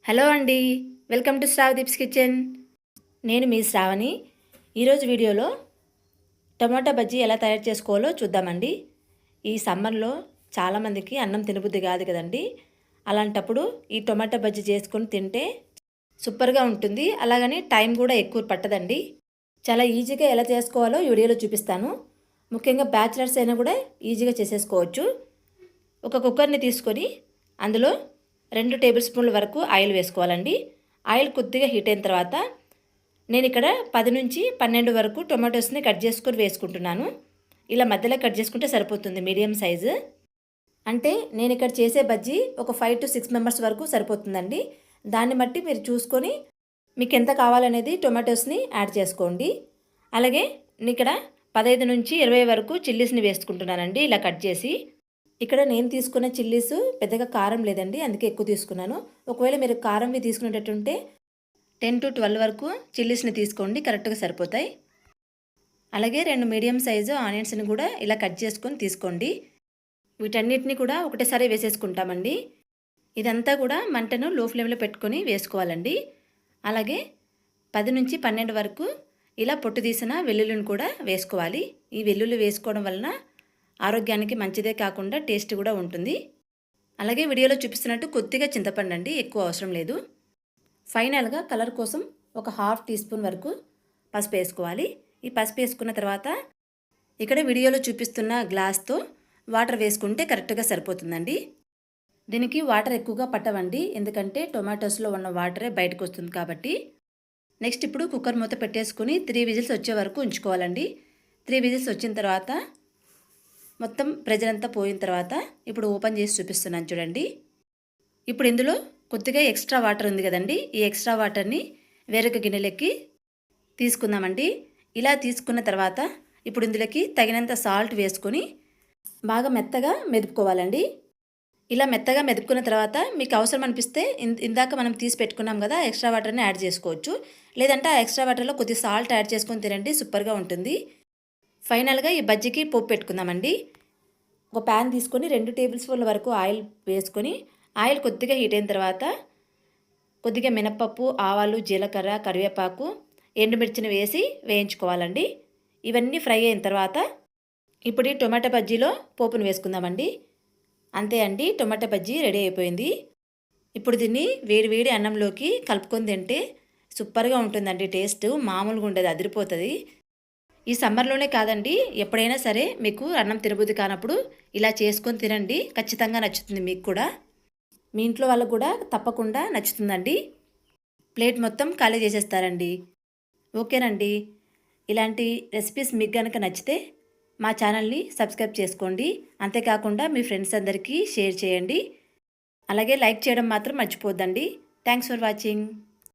Hello అండి, welcome to శ్రావదీప్స్ kitchen. నేను మీ శ్రావణి. ఈరోజు వీడియోలో టమాటా బజ్జీ ఎలా తయారు చేసుకోవాలో చూద్దామండి. ఈ సమ్మర్లో చాలామందికి అన్నం తినబుద్ధి కాదు కదండి. అలాంటప్పుడు ఈ టమాటా బజ్జీ చేసుకొని తింటే సూపర్గా ఉంటుంది. అలాగని టైం కూడా ఎక్కువ పట్టదండి. చాలా ఈజీగా ఎలా చేసుకోవాలో ఈ వీడియోలో చూపిస్తాను. ముఖ్యంగా బ్యాచిలర్స్ అయినా కూడా ఈజీగా చేసేసుకోవచ్చు. ఒక కుక్కర్ని తీసుకొని అందులో 2 టేబుల్ స్పూన్ల వరకు ఆయిల్ వేసుకోవాలండి. ఆయిల్ కొద్దిగా హీట్ అయిన తర్వాత నేను ఇక్కడ 10 నుంచి 12 వరకు టొమాటోస్ని కట్ చేసుకొని వేసుకుంటున్నాను. ఇలా మధ్యలో కట్ చేసుకుంటే సరిపోతుంది, మీడియం సైజు. అంటే నేను ఇక్కడ చేసే బజ్జీ ఒక 5 to 6 మెంబర్స్ వరకు సరిపోతుందండి. దాన్ని బట్టి మీరు చూసుకొని మీకు ఎంత కావాలనేది టొమాటోస్ని యాడ్ చేసుకోండి. అలాగే నేను ఇక్కడ 15 నుంచి 20 వరకు చిల్లీస్ని వేసుకుంటున్నానండి, ఇలా కట్ చేసి. ఇక్కడ నేను తీసుకున్న చిల్లీస్ పెద్దగా కారం లేదండి, అందుకే ఎక్కువ తీసుకున్నాను. ఒకవేళ మీరు కారంవి తీసుకునేటట్టుంటే 10 to 12 వరకు చిల్లీస్ని తీసుకోండి, కరెక్ట్గా సరిపోతాయి. అలాగే 2 మీడియం సైజు ఆనియన్స్ని కూడా ఇలా కట్ చేసుకొని తీసుకోండి. వీటన్నిటిని కూడా ఒకటేసారి వేసేసుకుంటామండి. ఇదంతా కూడా మంటను లో ఫ్లేమ్లో పెట్టుకొని వేసుకోవాలండి. అలాగే 10 నుంచి 12 వరకు ఇలా పొట్టు తీసిన వెల్లుల్లిని కూడా వేసుకోవాలి. ఈ వెల్లుల్లి వేసుకోవడం వలన ఆరోగ్యానికి మంచిదే కాకుండా టేస్ట్ కూడా ఉంటుంది. అలాగే వీడియోలో చూపిస్తున్నట్టు కొద్దిగా చింతపండు అండి, ఎక్కువ అవసరం లేదు. ఫైనల్గా కలర్ కోసం ఒక 1/2 టీ స్పూన్ వరకు పసుపు వేసుకోవాలి. ఈ పసుపు వేసుకున్న తర్వాత ఇక్కడ వీడియోలో చూపిస్తున్న గ్లాస్తో వాటర్ వేసుకుంటే కరెక్ట్గా సరిపోతుందండి. దీనికి వాటర్ ఎక్కువగా పట్టవండి, ఎందుకంటే టొమాటోస్లో ఉన్న వాటరే బయటకు వస్తుంది కాబట్టి. నెక్స్ట్ ఇప్పుడు కుక్కర్ మూత పెట్టేసుకుని 3 విజిల్స్ వచ్చే వరకు ఉంచుకోవాలండి. 3 విజిల్స్ వచ్చిన తర్వాత మొత్తం ప్రెజర్ అంతా పోయిన తర్వాత ఇప్పుడు ఓపెన్ చేసి చూపిస్తున్నాను చూడండి. ఇప్పుడు ఇందులో కొద్దిగా ఎక్స్ట్రా వాటర్ ఉంది కదండి, ఈ ఎక్స్ట్రా వాటర్ని వేరొక గిన్నెలకి తీసుకుందామండి. ఇలా తీసుకున్న తర్వాత ఇప్పుడు ఇందులోకి తగినంత సాల్ట్ వేసుకొని బాగా మెత్తగా మెదుపుకోవాలండి. ఇలా మెత్తగా మెదుపుకున్న తర్వాత మీకు అవసరం అనిపిస్తే ఇందాక మనం తీసి పెట్టుకున్నాం కదా ఎక్స్ట్రా వాటర్ని యాడ్ చేసుకోవచ్చు. లేదంటే ఆ ఎక్స్ట్రా వాటర్లో కొద్దిగా సాల్ట్ యాడ్ చేసుకొని తినండి, సూపర్గా ఉంటుంది. ఫైనల్గా ఈ బజ్జీకి పోపు పెట్టుకుందామండి. ఒక ప్యాన్ తీసుకొని 2 టేబుల్ స్పూన్ల వరకు ఆయిల్ వేసుకొని ఆయిల్ కొద్దిగా హీట్ అయిన తర్వాత కొద్దిగా మినపప్పు, ఆవాలు, జీలకర్ర, కరివేపాకు, ఎండుమిర్చిని వేసి వేయించుకోవాలండి. ఇవన్నీ ఫ్రై అయిన తర్వాత ఇప్పుడు ఈ టొమాటో బజ్జీలో పోపును వేసుకుందామండి. అంతే అండి, టొమాటో బజ్జీ రెడీ అయిపోయింది. ఇప్పుడు దీన్ని వేడి అన్నంలోకి కలుపుకొని తింటే సూపర్గా ఉంటుందండి. టేస్ట్ మామూలుగా ఉండదు, అదిరిపోతుంది. ఈ సమ్మర్లోనే కాదండి, ఎప్పుడైనా సరే మీకు అన్నం తినబుద్ధి కానప్పుడు ఇలా చేసుకొని తినండి, ఖచ్చితంగా నచ్చుతుంది మీకు కూడా. మీ ఇంట్లో వాళ్ళకు కూడా తప్పకుండా నచ్చుతుందండి. ప్లేట్ మొత్తం ఖాళీ చేసేస్తారండి. ఓకేనండి, ఇలాంటి రెసిపీస్ మీకు కనుక నచ్చితే మా ఛానల్ని సబ్స్క్రైబ్ చేసుకోండి. అంతేకాకుండా మీ ఫ్రెండ్స్ అందరికీ షేర్ చేయండి. అలాగే లైక్ చేయడం మాత్రం మర్చిపోద్దండి. Thanks for watching.